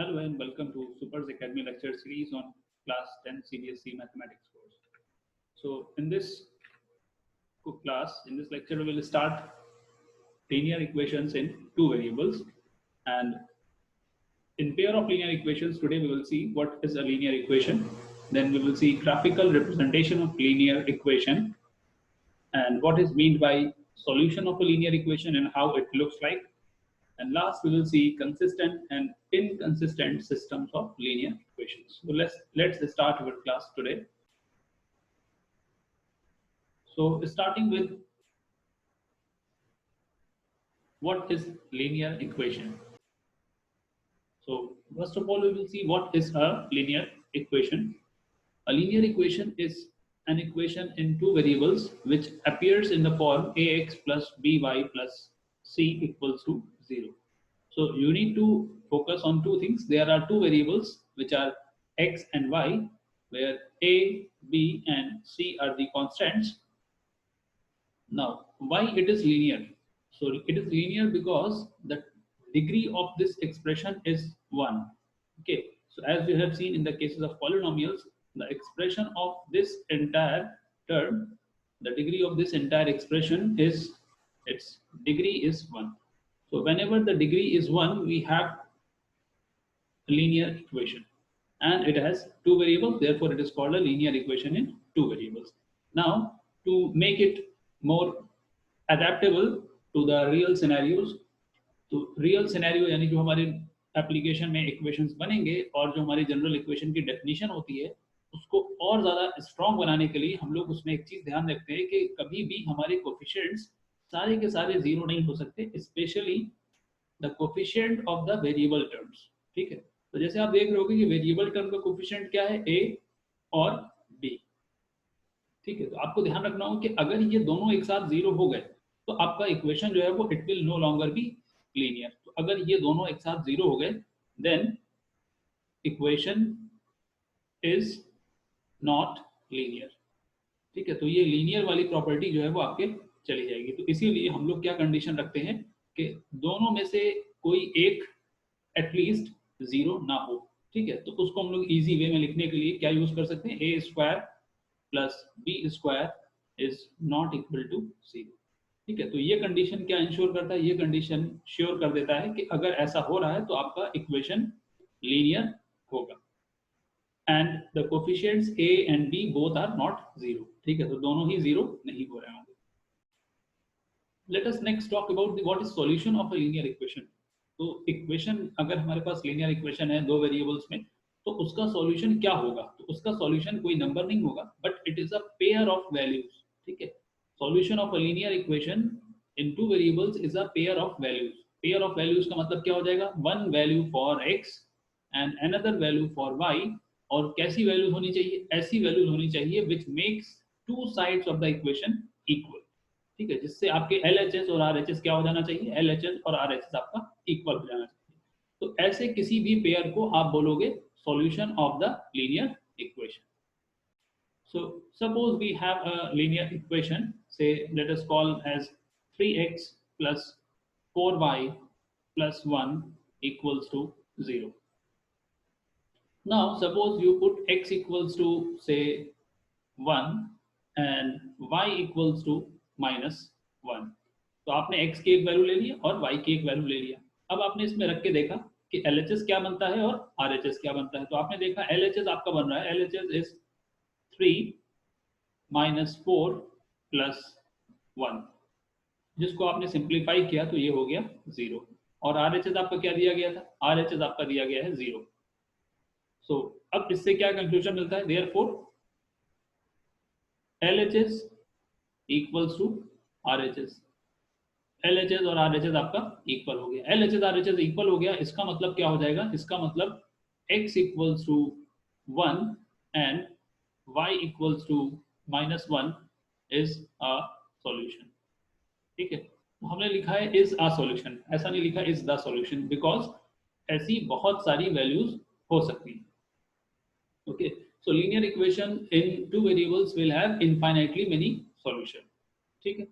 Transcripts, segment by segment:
Hello and welcome to Super's Academy lecture series on class 10 CBSE mathematics course. So in this lecture, we will start linear equations in two variables, and in pair of linear equations today we will see what is a linear equation. Then we will see graphical representation of linear equation and what is meant by solution of a linear equation and how it looks like. And last, we will see consistent and inconsistent systems of linear equations. So let's start with class today. So starting with what is linear equation. So first of all, we will see what is a linear equation. A linear equation is an equation in two variables which appears in the form ax plus by plus c equals to 0. So you need to focus on two things. There are two variables which are x and y, where a, b and c are the constants. Now, why it is linear? So it is linear because the degree of this expression is 1. Okay, so as we have seen in the cases of polynomials, the expression of this entire term, the degree of this entire expression is, its degree is 1. So whenever the degree is 1, we have a linear equation, and it has two variables, therefore it is called a linear equation in two variables. Now, to make it more adaptable to the real scenarios, तो real scenario यानी जो हमारे application में equations बनेंगे और जो हमारी general equation की डेफिनेशन होती है उसको और ज़्यादा स्ट्रॉन्ग बनाने के लिए हम लोग उसमें एक चीज़ ध्यान रखते हैं कि कभी भी हमारे कोफिशिएंट्स सारे के सारे जीरो नहीं हो सकते, specially the coefficient of the variable terms. ठीक है, तो जैसे आप देख रहे होगे कि वेरिएबल टर्म का कोफिशिएंट क्या है, ए और बी. ठीक है, तो आपको ध्यान रखना होगा कि अगर ये दोनों एक साथ जीरो हो गए तो आपका इक्वेशन जो है वो it will no longer be linear. तो अगर ये दोनों एक साथ जीरो हो गए then equation is not linear. ठीक है, तो ये लीनियर वाली प्रॉपर्टी जो है वो आपके चली जाएगी. तो इसीलिए हम लोग क्या कंडीशन रखते हैं कि दोनों में से कोई एक एटलीस्ट जीरो ना हो. ठीक है, तो उसको हम लोग इजी वे में लिखने के लिए क्या यूज कर सकते हैं, a square plus b square is not equal to 0. ठीक है, तो ये कंडीशन क्या इंश्योर करता है, ये कंडीशन श्योर कर देता है कि अगर ऐसा हो रहा है तो आपका इक्वेशन लीनियर होगा and the coefficients a and b both are not 0. ठीक है, तो दोनों ही जीरो नहीं हो रहे होंगे. Let us next talk about what is solution of a linear equation. तो इक्वेशन, अगर हमारे पास लीनियर इक्वेशन है दो वेरिएबल्स में, तो उसका सॉल्यूशन क्या होगा. तो उसका सॉल्यूशन कोई नंबर नहीं होगा but it is a pair of values. ठीक है, solution of a linear equation in two variables is a pair of values. Pair of values का मतलब क्या हो जाएगा, one value for x and another value for y. और कैसी values होनी चाहिए, ऐसी वैल्यूज होनी चाहिए which makes two sides of the equation equal. ठीक है, जिससे आपके LHS और RHS क्या हो जाना चाहिए, LHS और RHS आपका इक्वल हो जाना चाहिए. तो ऐसे किसी भी पेयर को आप बोलोगे solution of the linear equation. So suppose we have a linear equation, say let us call as 3x plus 4y plus 1 equals to 0. Now suppose you put x equals to say 1 and y equals to minus 1. तो आपने x की एक value ले लिया और y की एक value ले लिया. अब आपने इसमें रख के देखा कि LHS क्या बनता है और RHS क्या बनता है. तो आपने देखा LHS आपका बन रहा है, LHS is 3 minus 4 plus 1, जिसको आपने सिंप्लीफाई किया तो ये हो गया 0. और RHS आपका क्या दिया गया था, RHS आपका दिया गया है 0. सो अब इससे क्या कंक्लूजन मिलता है, therefore LHS equals to RHS. LHS और RHS आपका इक्वल हो गया. LHS RHS इक्वल हो गया, इसका मतलब क्या हो जाएगा, इसका मतलब x equals to 1 and y equals to minus 1 is a solution. ठीक है, तो हमने लिखा है is a solution, ऐसा नहीं लिखा is the solution, because ऐसी बहुत सारी वैल्यूज हो सकती हैं. Okay, so linear equation in two variables will have infinitely many solution. ठीक है,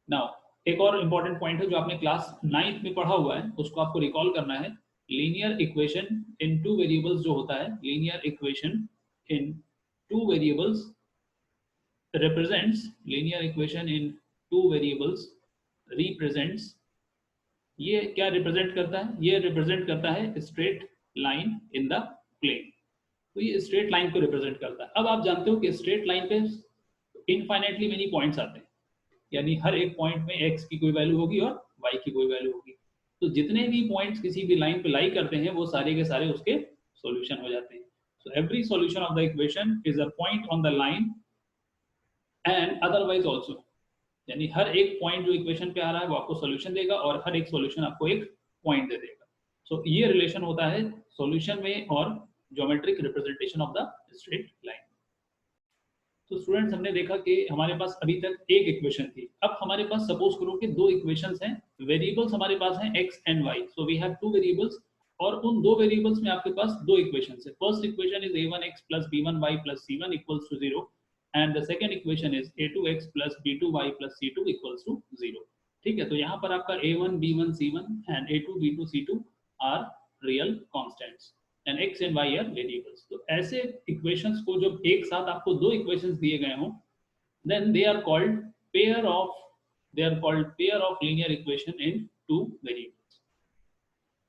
now एक और important point है जो आपने क्लास 9th में पढ़ा हुआ है, उसको आपको रिकॉल करना है. Linear equation in two variables जो होता है, linear equation in two variables represents, linear equation in two variables represents, ये क्या रिप्रेजेंट करता है? ये रिप्रेजेंट करता है straight line in the plane. तो ये स्ट्रेट लाइन को रिप्रेजेंट करता है। अब आप जानते हो कि स्ट्रेट लाइन पे इनफाइनाइटली मेनी पॉइंट्स आते हैं, यानी हर एक पॉइंट में x की कोई वैल्यू होगी और y की कोई वैल्यू होगी। तो जितने भी पॉइंट्स किसी भी लाइन पे लाई करते हैं वो सारे के सारे उसके सॉल्यूशन हो जाते हैं। So every solution of the equation is a point on the line and otherwise also, यानी हर एक पॉइंट जो इक्वेशन पे आ रहा है वो आपको सॉल्यूशन देगा और हर एक सॉल्यूशन आपको एक पॉइंट दे देगा। सो ये रिलेशन होता है सॉल्यूशन में और geometric representation of the straight line. तो स्टूडेंट्स हमने देखा कि हमारे पास अभी तक एक इक्वेशन थी। अब हमारे पास सपोज करो कि दो इक्वेशंस हैं, वेरिएबल्स हमारे पास हैं x and y, so we have two variables और उन दो वेरिएबल्स में आपके पास दो इक्वेशंस है। First equation is a1x plus b1y plus c1 equals to 0 and the second equation is a2x plus b2y plus c2 equals to 0। ठीक है, तो यहाँ पर आपका a1 b1 c1 and a2 b2 c2 are real constants and x and y are variables। तो ऐसे equations को जब एक साथ आपको दो इक्वेशंस दिए गए हों, then they are called pair of linear equation in two variables।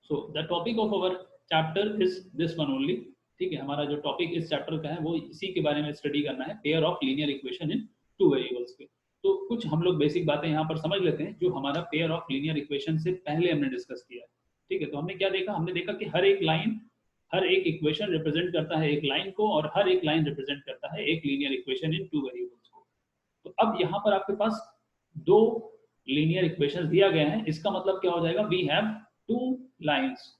so the topic of our chapter is this one only। ठीक है, हमारा जो टॉपिक इस चैप्टर का है वो इसी के बारे में स्टडी करना है, pair of linear equation in two variables पे। तो कुछ हम लोग बेसिक बातें यहाँ पर समझ लेते हैं जो हमारा पेयर ऑफ लीनियर इक्वेशन से पहले हमने डिस्कस किया है। ठीक है, तो हमने क्या देखा? हमने देखा कि हर एक इक्वेशन रिप्रेजेंट करता है एक लाइन को और हर एक लाइन रिप्रेजेंट करता है एक linear equation in two variables को। तो अब यहाँ पर आपके पास दो लीनियर इक्वेशन दिया गया है, इसका मतलब क्या हो जाएगा? We have two lines.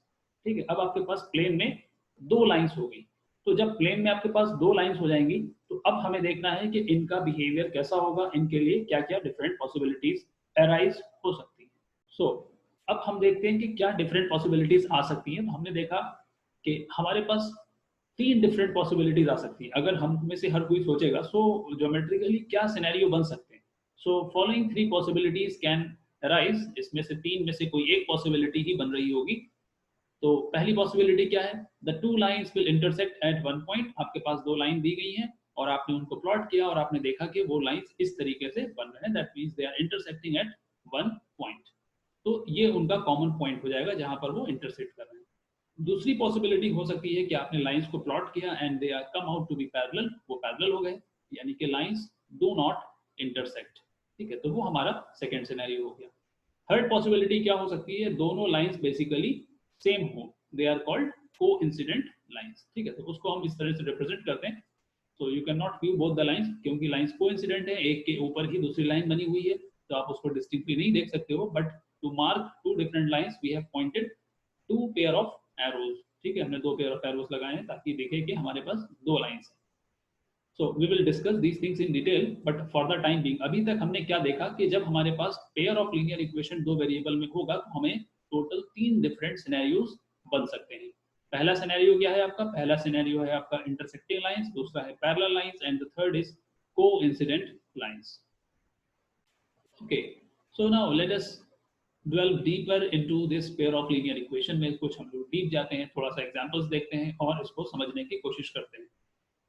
ठीक है, अब आपके पास प्लेन में दो लाइंस होगी। तो जब प्लेन में आपके पास दो लाइंस हो जाएंगी तो अब हमें देखना है कि इनका बिहेवियर कैसा होगा, इनके लिए क्या क्या डिफरेंट पॉसिबिलिटीज अराइज हो सकती हैं। सो अब हम देखते हैं कि क्या डिफरेंट पॉसिबिलिटीज आ सकती हैं। तो हमने देखा कि हमारे पास तीन डिफरेंट पॉसिबिलिटीज आ सकती हैं। अगर हम में से हर कोई सोचेगा सो ज्योमेट्रिकली क्या सिनेरियो बन सकते हैं। So following three possibilities can arise, इसमें से तीन में से कोई एक पॉसिबिलिटी ही बन रही होगी। तो पहली पॉसिबिलिटी क्या है? The two lines will intersect at one point. आपके पास दो लाइन दी गई हैं और आपने उनको प्लॉट किया और आपने देखा कि वो लाइंस इस तरीके से बन रहे हैं, that means they are intersecting at one point. तो ये उनका कॉमन पॉइंट हो जाएगा जहां पर वो इंटरसेक्ट कर रहे हैं। दूसरी पॉसिबिलिटी हो सकती है कि आपने लाइंस को प्लॉट किया and they are come out to be parallel, वो पैरेलल हो गए, यानी कि लाइंस डू नॉट इंटरसेक्ट। ठीक है, तो वो हमारा सेकंड सिनेरियो हो गया। थर्ड पॉसिबिलिटी क्या हो सकती है? दोनों लाइंस बेसिकली सेम हो, they are called coincident lines. ठीक है, तो उसको हम इस तरह से रिप्रेजेंट करते हैं। So you can not view both the lines, क्योंकि लाइंस कोइंसिडेंट है, एक के ऊपर ही दूसरी लाइन बनी हुई है, तो आप उसको डिस्टिंक्टली नहीं देख सकते हो। But to mark two different lines we have pointed to pair of arrows. ठीक है, हमने दो पेयर ऑफ एरोज लगाए हैं ताकि देखें कि हमारे पास दो लाइंस हैं। So we will discuss these things in detail, but for the time being अभी तक हमने क्या देखा कि जब हमारे पास पेयर ऑफ लीनियर इक्वेशन दो वेरिएबल में होगा तो हमें टोटल तीन डिफरेंट सिनेरियोज बन सकते हैं। पहला सिनेरियो क्या है आपका? पहला सिनेरियो है आपका इंटरसेक्टिंग लाइंस, दूसरा है parallel lines and the third is coincident lines. Okay, so now let us delve deeper into this pair of linear equation में कुछ हम लोग डीप जाते हैं, थोड़ा सा एग्जांपल्स देखते हैं और इसको समझने की कोशिश करते हैं।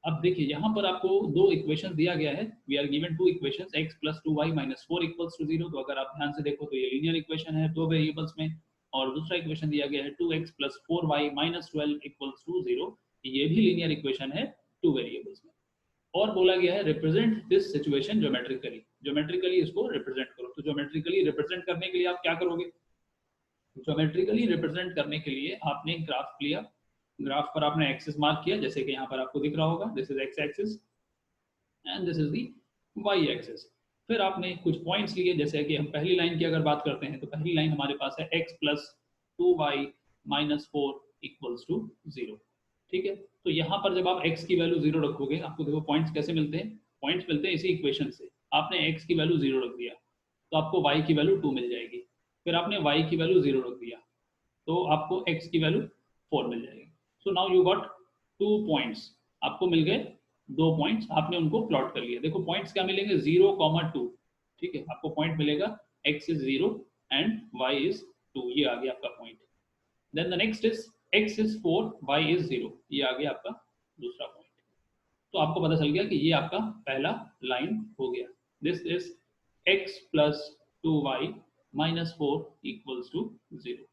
अब देखिए यहाँ पर आपको दो इक्वेशन दिया गया है, we are given two equations x plus 2y minus 4 equals to 0। तो अगर आप ध्यान से देखो तो ये लीनियर इक्वेशन है दो वेरिएबल्स में, और दूसरा इक्वेशन दिया गया है 2x plus 4y minus 12 equals to 0, ये भी लीनियर इक्वेशन है टू वेरिएबल्स में। और बोला गया है represent this situation geometrically, geometrically इसको रिप्रेजेंट करो। तो ज्योमेट्रिकली रिप्रेजेंट करने के लिए आप क्या करोगे? ज्योमेट्रिकली रिप्रेजेंट करने के लिए आपने ग्राफ लिया, ग्राफ पर आपने एक्सिस मार्क किया, जैसे कि यहाँ पर आपको दिख रहा होगा, this is x axis and this is the y axis. फिर आपने कुछ पॉइंट्स लिए, जैसे कि हम पहली लाइन की अगर बात करते हैं तो पहली लाइन हमारे पास है x plus 2y minus 4 equals to 0। ठीक है, तो यहाँ पर जब आप x की वैल्यू 0 रखोगे, आपको देखो पॉइंट्स कैसे मिलते हैं, पॉइंट्स मिलते हैं इसी इक्वेशन से। आपने x की वैल्यू 0 रख दिया तो आपको y की वैल्यू 2 मिल जाएगी, फिर आपने y की वैल्यू 0 रख दिया तो आपको x की वैल्यू 4 मिल जाएगी। So now you got 2 points, आपको मिल गए 2 पॉइंट्स, आपने उनको प्लॉट कर लिया। देखो पॉइंट्स क्या मिलेंगे? 0,2। ठीक है, आपको पॉइंट मिलेगा x is 0 and y is 2, ये आ गया आपका point. Then the next is x is 4, y is 0. ये आ गया आपका दूसरा पॉइंट। तो आपको पता चल गया कि ये आपका पहला लाइन हो गया। This is x plus 2y minus 4 equals to 0.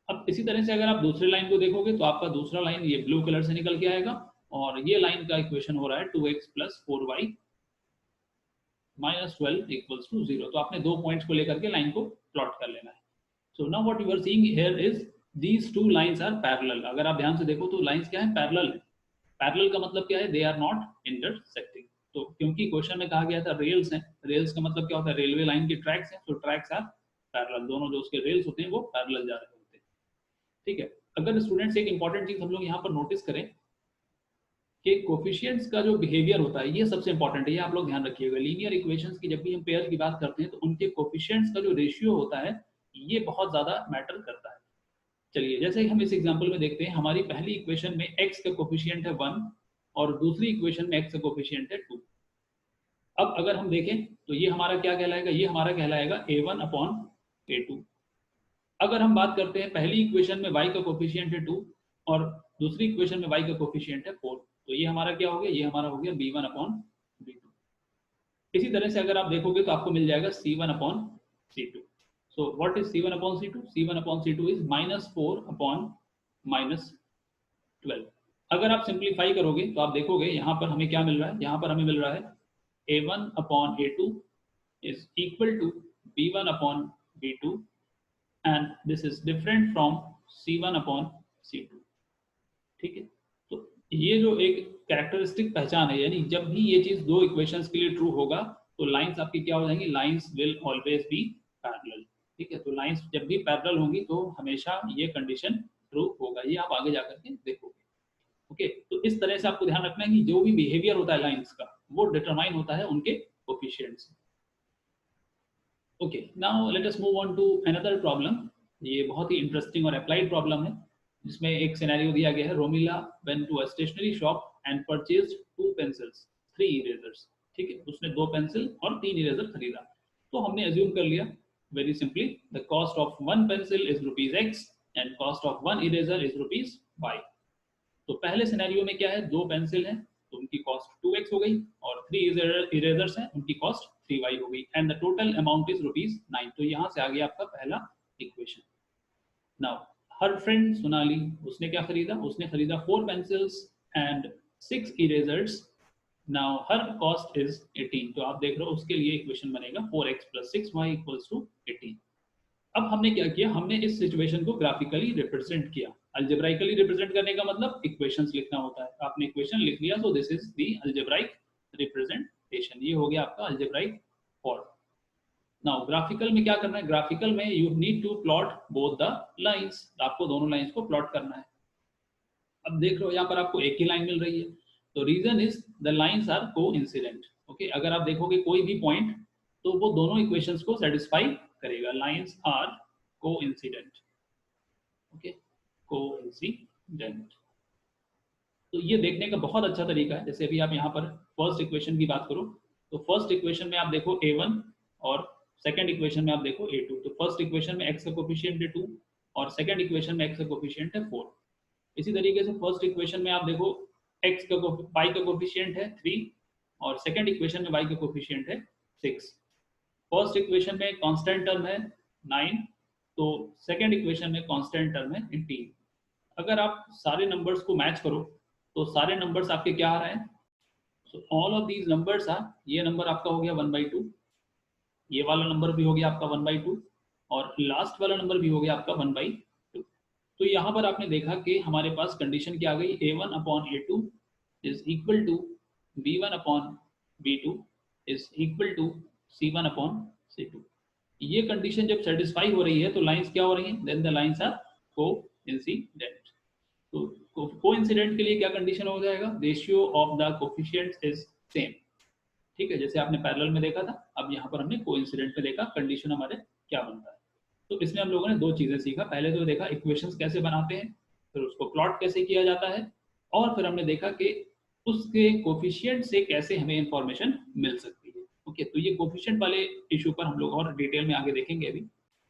अब इसी तरह से अगर आप दूसरी लाइन को देखोगे तो आपका दूसरा लाइन ये ब्लू कलर से निकल के आएगा और ये लाइन का इक्वेशन हो रहा है 2x plus 4y minus 12 equals to 0. तो आपने दो पॉइंट्स को लेकर के लाइन को प्लॉट कर लेना है। So now what you are seeing here is these two lines are parallel. अगर आप ध्यान से देखो तो लाइंस क्या है, पैरेलल है। पैरेलल का मतलब क्या है, दे आर नॉट इंटरसेक्टिंग। तो क्योंकि क्वेश्चन में कहा गया था रेल्स हैं, रेल्स का मतलब क्या होता है, रेलवे लाइन के ट्रैक्स हैं, तो ट्रैक्स आर पैरेलल, दोनों जो उसके रेल्स होते हैं वो पैरेलल जा रहे होते हैं। ठीक है, अगर स्टूडेंट्स एक इंपॉर्टेंट चीज हम लोग यहाँ पर नोटिस करें कि कोफिशिएंट्स का जो बिहेवियर होता है ये सबसे इंपॉर्टेंट है, ये आप लोग ध्यान रखिएगा। लीनियर इक्वेशंस की जब भी हम पेयर की बात करते हैं तो उनके कोफिशिएंट्स का जो रेशियो होता है ये बहुत ज्यादा मैटर करता है। चलिए जैसे हम इस एग्जांपल में देखते हैं, हमारी पहली इक्वेशन में x का कोफिशिएंट है 1 और दूसरी इक्वेशन में x का कोफिशिएंट है 2। अब अगर हम देखें तो ये हमारा क्या कहलाएगा, ये हमारा कहलाएगा a1 अपॉन a2। अगर हम बात करते हैं पहली इक्वेशन में y का कोफिशिएंट है 2 और दूसरी इक्वेशन में y का कोफिशिएंट है 4, तो ये हमारा क्या हो गया, ये हमारा हो गया b1 अपॉन b2। इसी तरह से अगर आप देखोगे तो आपको मिल जाएगा c1 upon c2। So what is C1 upon C2? C1 upon C2 is minus 4 upon minus 12. अगर आप सिंप्लीफाई करोगे तो आप देखोगे यहाँ पर हमें क्या मिल रहा है, यहाँ पर हमें मिल रहा है A1 upon A2 is equal to B1 upon B2 and this is different from C1 upon C2। ठीक है, तो ये जो एक कैरेक्टरिस्टिक पहचान है, यानी जब भी ये चीज दो इक्वेशंस के लिए ट्रू होगा तो लाइंस आपकी क्या हो जाएंगी, lines will always be parallel. ठीक है, तो लाइंस जब भी पैरेलल होंगी तो हमेशा ये कंडीशन ट्रू होगा, ये आप आगे जाकर के देखोगे। ओके, तो इस तरह से आपको ध्यान रखना है कि जो भी बिहेवियर होता है लाइंस का वो डिटरमाइन होता है उनके coefficients. Okay, now let us move on to another problem. ये बहुत ही इंटरेस्टिंग और अप्लाइड प्रॉब्लम है, जिसमें एक सिनेरियो दिया गया है, Romila went to a stationery shop and purchased 2 pencils 3 erasers. ठीक है, उसने 2 पेंसिल और 3 इरेजर खरीदा। तो हमने अज्यूम कर लिया very simply the cost of one pencil is rupees x and cost of one eraser is rupees y। तो पहले सिनेरियो में क्या है, 2 पेंसिल हैं तो उनकी कॉस्ट 2x हो गई और 3 इरेजर्स हैं उनकी कॉस्ट 3y हो गई and the total amount is rupees 9। तो यहाँ से आ गया आपका पहला इक्वेशन। नाउ हर फ्रेंड सोनाली, उसने क्या खरीदा, उसने खरीदा 4 pencils and 6 erasers. Now her cost is 18। तो आप देख रहे हो उसके लिए इक्वेशन बनेगा 4x plus 6y equals to 18। अब हमने क्या किया, हमने इस सिचुएशन को ग्राफिकली रिप्रेजेंट किया। अल्जेब्राइकली रिप्रेजेंट करने का मतलब इक्वेशंस लिखना होता है। आपने इक्वेशन लिख लिया तो this is the algebraic representation, ये हो गया आपका अल्जेब्राइक फॉर्म। नाउ ग्राफिकल में क्या करना है, ग्राफिकल में you need to plot both the lines, आपको दोनों लाइंस को प्लॉट करना है। अब देख रहे हो यहाँ पर आपको एक ही लाइन मिल रही है, तो reason is the lines are coincident. Okay, अगर आप देखोगे कोई भी पॉइंट तो वो दोनों इक्वेशंस को सेटिस्फाई करेगा, lines are coincident. Okay, coincident. तो ये देखने का बहुत अच्छा तरीका है, जैसे अभी आप यहाँ पर फर्स्ट इक्वेशन की बात करो तो फर्स्ट इक्वेशन में आप देखो a1 और सेकंड इक्वेशन में आप देखो a2। तो फर्स्ट इक्वेशन में x का कोफिशिएंट है 2 और सेकंड इक्वेशन में x का कोफिशिएंट है 4। इसी तरीके से फर्स्ट इक्वेशन में आप देखो x का y का कोफिशिएंट है 3 और सेकंड इक्वेशन में y का कोफिशिएंट है 6। फर्स्ट इक्वेशन में कांस्टेंट टर्म है 9 तो सेकंड इक्वेशन में कांस्टेंट टर्म है 18। अगर आप सारे नंबर्स को मैच करो तो सारे नंबर्स आपके क्या आ रहे हैं, so all of these numbers are, ये नंबर आपका हो गया 1/2, ये वाला नंबर भी हो गया आपका 1/2 और लास्ट वाला नंबर भी हो गया आपका 1/2। तो यहाँ पर आपने देखा कि हमारे पास कंडीशन क्या आ गई, a1 upon a2 is equal to b1 upon b2 is equal to c1 upon c2। ये कंडीशन जब सेटिस्फाई हो रही है तो लाइंस क्या हो रही हैं, then the lines are coincident. तो कोइंसिडेंट के लिए क्या कंडीशन हो जाएगा, ratio of the coefficients is same. ठीक है, जैसे आपने पैरेलल में देखा था, अब यहाँ पर हमने कोइंसिडेंट में देखा कंडीशन हमारे क्या बनता है। तो इसमें हम लोगों ने 2 चीजें सीखा, पहले तो देखा इक्वेशंस कैसे बनाते हैं, फिर उसको प्लॉट कैसे किया जाता है और फिर हमने देखा कि उसके कोफिशिएंट से कैसे हमें इंफॉर्मेशन मिल सकती है। ओके, तो ये कोफिशिएंट वाले इशू पर हम लोग और डिटेल में आगे देखेंगे अभी।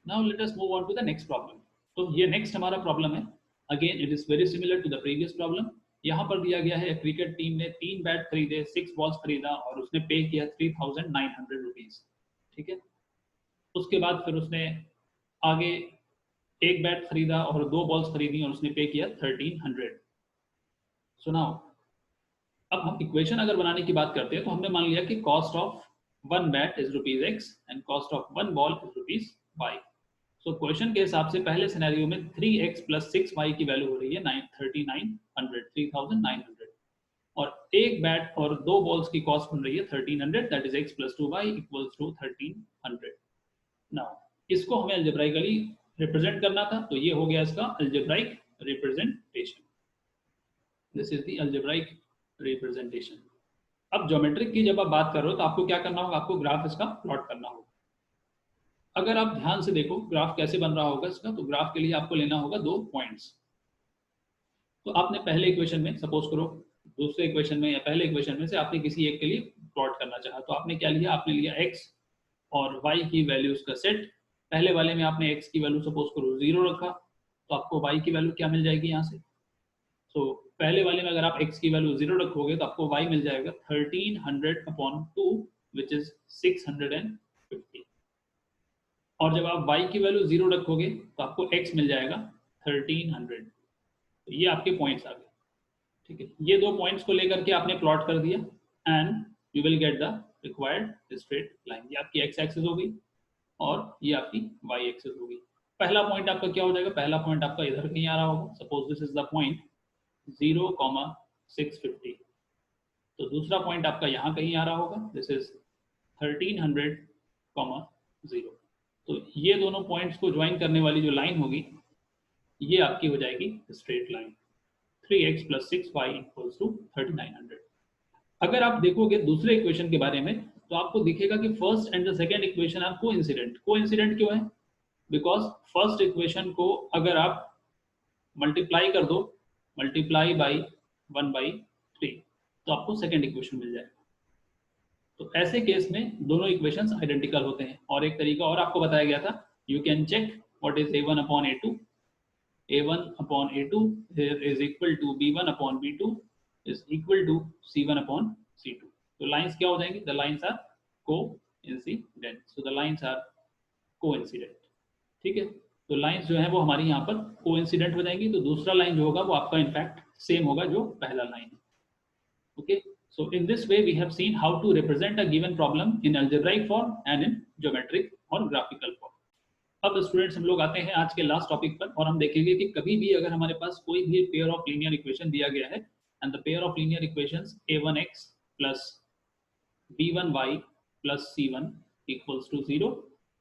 Now let us move on to the next problem. तो ये नेक्स्ट हमारा प्रॉब्लम है। Again it is very similar to the previous problem. यहाँ पर दिया गया है क्रिकेट टीम ने 3 बैट खरीदे, 6 बॉल्स खरीदा और उसने पे किया 3,900 रुपीज। ठीक है, उसके बाद फिर उसने आगे एक बैट खरीदा और 2 बॉल्स खरीदी और उसने पे किया 1300। सुनाओ, अब हम इक्वेशन अगर बनाने की बात करते हैं तो हमने मान लिया कि cost of 1 bat is rupees x and cost of 1 ball is rupees y. So question के हिसाब से पहले सिनेरियो में 3x प्लस 6y की वैल्यू हो रही है 3900 और एक बैट और 2 बॉल्स की कॉस्ट बन रही है 1300, that is x plus 2y equals to 1300। Now इसको हमें अलजेब्राइकली रिप्रेजेंट करना था, तो ये हो गया इसका algebraic representation. This is the algebraic representation. अब ज्योमेट्रिक की जब आप बात कर रहे हो तो आपको क्या करना होगा, आपको ग्राफ इसका प्लॉट करना होगा। अगर आप ध्यान से देखो ग्राफ कैसे बन रहा होगा इसका, तो ग्राफ के लिए आपको लेना होगा 2 पॉइंट्स। तो आपने पहले इक्वेशन में सपोज करो, दूसरे इक्वेशन में या पहले इक्वेशन में से आपने किसी एक के लिए प्लॉट करना चाहा, तो आपने क्या लिया, आपने लिया x और y की वैल्यूज का सेट। पहले वाले में आपने x की वैल्यू सपोज करो 0 रखा, तो आपको y की वैल्यू क्या मिल जाएगी यहाँ से। तो पहले वाले में अगर आप x की वैल्यू 0 रखोगे तो आपको y मिल जाएगा 1300/2 विच इज 650। और जब आप y की वैल्यू 0 रखोगे तो आपको x मिल जाएगा 1300। तो ये आपके पॉइंट्स आ गए। ठीक है, ये 2 पॉइंट्स को लेकर के आपने प्लॉट कर दिया and you will get the required straight line. ये आपकी x एक्सिस होगी और ये आपकी y एक्सिस होगी। पहला पॉइंट आपका क्या हो जाएगा, पहला पॉइंट आपका इधर कहीं आ रहा होगा, suppose this is the point 0,650। तो दूसरा पॉइंट आपका यहाँ कहीं आ रहा होगा, दिस इज 1300,0। तो ये दोनों पॉइंट्स को ज्वाइन करने वाली जो लाइन होगी ये आपकी हो जाएगी straight line. 3x plus 6y equals to 3900। अगर आप देखोगे दूसरे इक्वेशन के बारे में तो आपको दिखेगा कि first and the second equation are coincident. Coincident क्यों है, बिकॉज फर्स्ट इक्वेशन को अगर आप मल्टीप्लाई कर दो, मल्टीप्लाई बाई 1/3, तो आपको सेकेंड इक्वेशन मिल जाएगा। तो ऐसे केस में दोनों इक्वेशंस आइडेंटिकल होते हैं। और एक तरीका और आपको बताया गया था, you can check what is a1/a2। a1/a2 is equal to b1/b2 is equal to c1/c2। तो लाइंस क्या हो जाएंगी, the lines are coincident. So the lines are coincident. ठीक है, तो लाइंस जो है वो हमारी यहाँ पर कोइंसिडेंट हो जाएंगी। तो दूसरा लाइन जो होगा वो आपका इनफैक्ट सेम होगा जो पहला लाइन है। Okay, so in this way we have seen how to represent a given problem in algebraic form and in geometric or graphical form। अब स्टूडेंट्स हम लोग आते हैं आज के लास्ट टॉपिक पर और हम देखेंगे कि कभी भी अगर हमारे पास कोई भी पेयर ऑफ लीनियर इक्वेशन दिया गया है and the pair of linear equations a1x plus b1y plus c1 equals to 0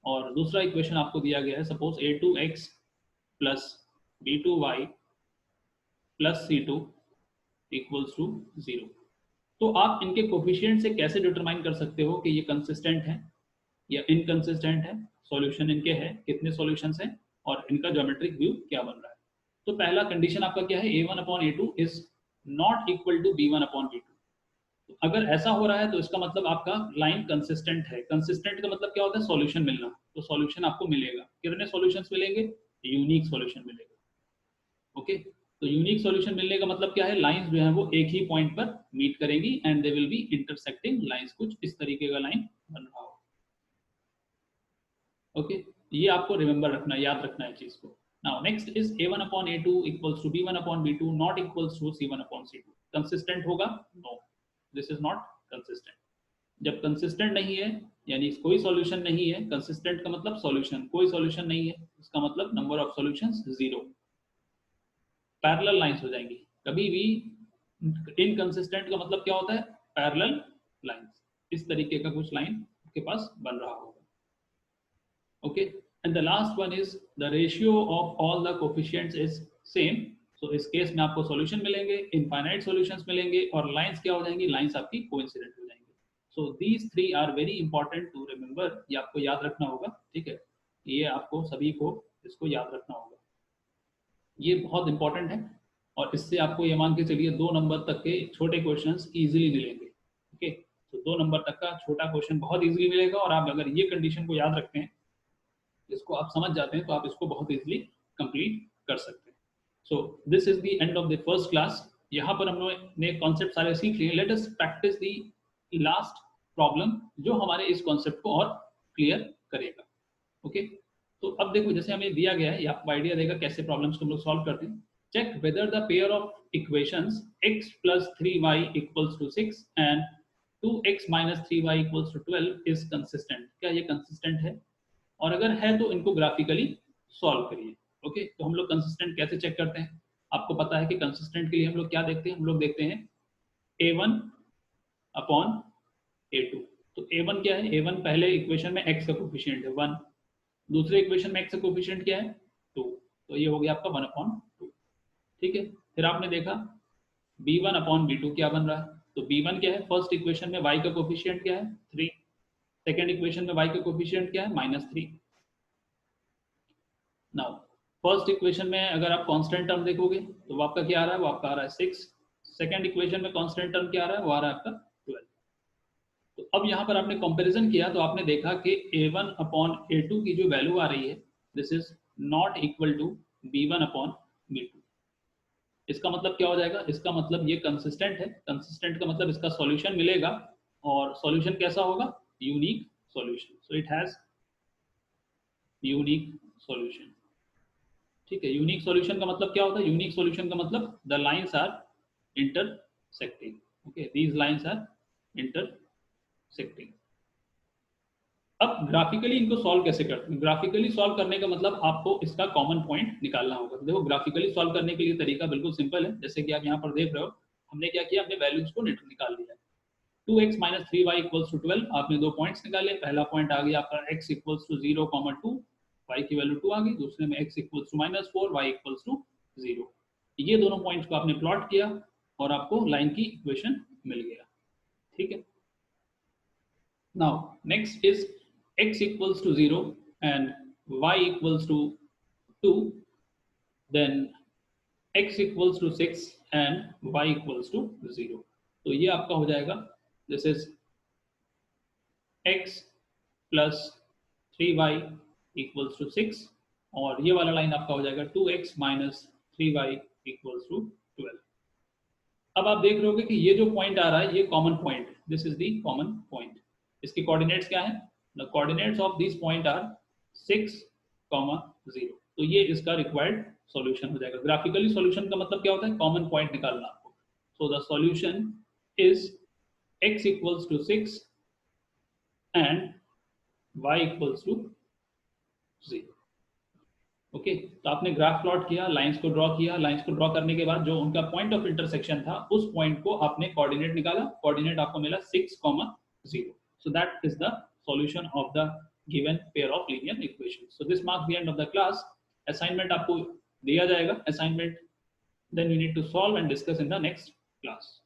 और दूसरा इक्वेशन आपको दिया गया है suppose a2x plus b2y plus c2 equals to 0। तो आप इनके कोफिशिएंट से कैसे डिटरमाइन कर सकते हो कि ये कंसिस्टेंट है या इनकंसिस्टेंट है, सॉल्यूशन इनके है, कितने सॉल्यूशंस हैं और इनका ज्योमेट्रिक व्यू क्या बन रहा है। तो पहला कंडीशन आपका क्या है, a1/a2 is not equal to b1/b2। तो अगर ऐसा हो रहा है तो इसका मतलब आपका लाइन कंसिस्टेंट है। कंसिस्टेंट का मतलब क्या होता है, सॉल्यूशन मिलना। तो सॉल्यूशन आपको मिलेगा, कितने सॉल्यूशंस मिलेंगे, यूनिक सॉल्यूशन मिलेगा। ओके, तो यूनिक सॉल्यूशन मिलने का मतलब क्या है, लाइंस जो है वो एक ही पॉइंट पर मीट करेंगी and they will be intersecting lines. कुछ इस तरीके का लाइन बन रहा हो। ओके, ये आपको रिमेंबर रखना, याद रखना है चीज को। Now next is a1/a2 equals to b1/b2 not equals to c1/c2। Consistent होगा, no, this is not consistent. जब कंसिस्टेंट नहीं है यानी कोई सॉल्यूशन नहीं है, कंसिस्टेंट का मतलब सॉल्यूशन, कोई सॉल्यूशन नहीं है, इसका मतलब number of solutions 0। Parallel lines हो जाएंगी। कभी भी इनकंसिस्टेंट का मतलब क्या होता है, पैरेलल लाइंस। इस तरीके का कुछ लाइन आपके पास बन रहा होगा। Okay, and the last one is the ratio of all the coefficients is same. So इस केस में आपको सॉल्यूशन मिलेंगे, इनफाइनाइट सॉल्यूशंस मिलेंगे और लाइंस क्या हो जाएंगी, लाइंस आपकी कोइंसिडेंट हो जाएंगी। So these 3 are very important to remember. ये आपको याद रखना होगा। ठीक है, ये आपको सभी को इसको याद रखना होगा, ये बहुत इंपॉर्टेंट है। और इससे आपको ये मान के चलिए 2 नंबर तक के छोटे क्वेश्चंस इजीली मिलेंगे। ओके, तो 2 नंबर तक का छोटा क्वेश्चन बहुत इजीली मिलेगा और आप अगर ये कंडीशन को याद रखते हैं, इसको आप समझ जाते हैं, तो आप इसको बहुत इजीली कंप्लीट कर सकते हैं। So this is the end of the first class. यहाँ पर हम लोगों ने कॉन्सेप्ट सारे सीख लिए। Let us practice the last problem जो हमारे इस कॉन्सेप्ट को और क्लियर करेगा। ओके, तो अब देखो जैसे हमें दिया गया है, ये आपको आइडिया देगा कैसे प्रॉब्लम्स को हम लोग सॉल्व करते हैं। Check whether the pair of equations x plus 3y equals to 6 and 2x minus 3y equals to 12 is consistent। क्या ये कंसिस्टेंट है? और अगर है तो इनको ग्राफिकली सॉल्व करिए। ओके, तो हम लोग कंसिस्टेंट कैसे चेक करते हैं? आपको पता है कि कंसिस्टेंट के लिए हम लोग क्या देखते हैं? हम लोग देखते हैं a1 अपॉन a2। तो a1 क्या है? a1 पहले इक्वेशन में x का कोफिशिएंट है 1, दूसरे इक्वेशन में x का कोफिशिएंट क्या है 2, तो ये हो गया आपका 1/2। ठीक है, फिर आपने देखा b1 अपॉन b2 क्या बन रहा है? तो b1 क्या है? फर्स्ट इक्वेशन में y का कोफिशिएंट क्या है 3, सेकेंड इक्वेशन में y का कोफिशिएंट क्या है -3। नाउ फर्स्ट इक्वेशन में अगर आप कांस्टेंट टर्म देखोगे तो वो आपका क्या आ रहा है? वो आपका आ रहा है 6। सेकेंड इक्वेशन में कांस्टेंट टर्म क्या आ रहा है? वो आ रहा है आपका 12। तो अब यहाँ पर आपने कंपैरिजन किया तो आपने देखा कि a1 अपॉन a2 की जो वैल्यू आ रही है this is not equal to b1 upon b2। इसका मतलब क्या हो जाएगा? इसका मतलब ये कंसिस्टेंट है। कंसिस्टेंट का मतलब इसका सॉल्यूशन मिलेगा, और सॉल्यूशन कैसा होगा? Unique solution. So it has unique solution. ठीक है, यूनिक सॉल्यूशन का मतलब क्या होता है? यूनिक सॉल्यूशन का मतलब the lines are intersecting. Okay, these lines are intersecting. अब ग्राफिकली इनको सॉल्व कैसे करते हैं? ग्राफिकली सॉल्व करने का मतलब आपको इसका कॉमन पॉइंट निकालना होगा। देखो ग्राफिकली सॉल्व करने के लिए तरीका बिल्कुल सिंपल है। जैसे कि आप यहाँ पर देख रहे हो, हमने क्या किया? हमने वैल्यूज को निकाल लिया। 2x minus 3y equals to 12, आपने दो पॉइंट्स निकाले। पहला पॉइंट आ गया आपका x equals to 0, 2, y की वैल्यू 2 आ गई। दूसरे में x equals to -4, y equals to 0। ये दोनों पॉइंट्स को आपने प्लॉट किया और आपको लाइन की इक्वेशन मिल गया। ठीक है, now next is x equals to 0 and y equals to 2, then x equals to 6 and y equals to 0। तो ये आपका हो जाएगा this is x plus 3y equals to 6, और ये वाला लाइन आपका हो जाएगा 2x minus 3y equals to 12। अब आप देख रहे होगे कि ये जो पॉइंट आ रहा है ये common point, this is the common point. इसके कोऑर्डिनेट्स क्या है? The coordinates of this point are 6, 0। तो ये इसका रिक्वायर्ड सॉल्यूशन हो जाएगा। ग्राफिकली सॉल्यूशन का मतलब क्या होता है? कॉमन पॉइंट निकालना आपको। So the solution is x equals to 6 and y equals to 0। Okay, तो आपने ग्राफ प्लॉट किया, लाइंस को ड्रॉ किया। लाइंस को ड्रॉ करने के बाद जो उनका पॉइंट ऑफ इंटरसेक्शन था उस पॉइंट को आपने कोऑर्डिनेट निकाला। कोऑर्डिनेट आपको मिला 6, 0। So that is the solution of the given pair of linear equation. So this marks the end of the class. Assignment आपको दिया जाएगा, assignment then you need to solve and discuss in the next class.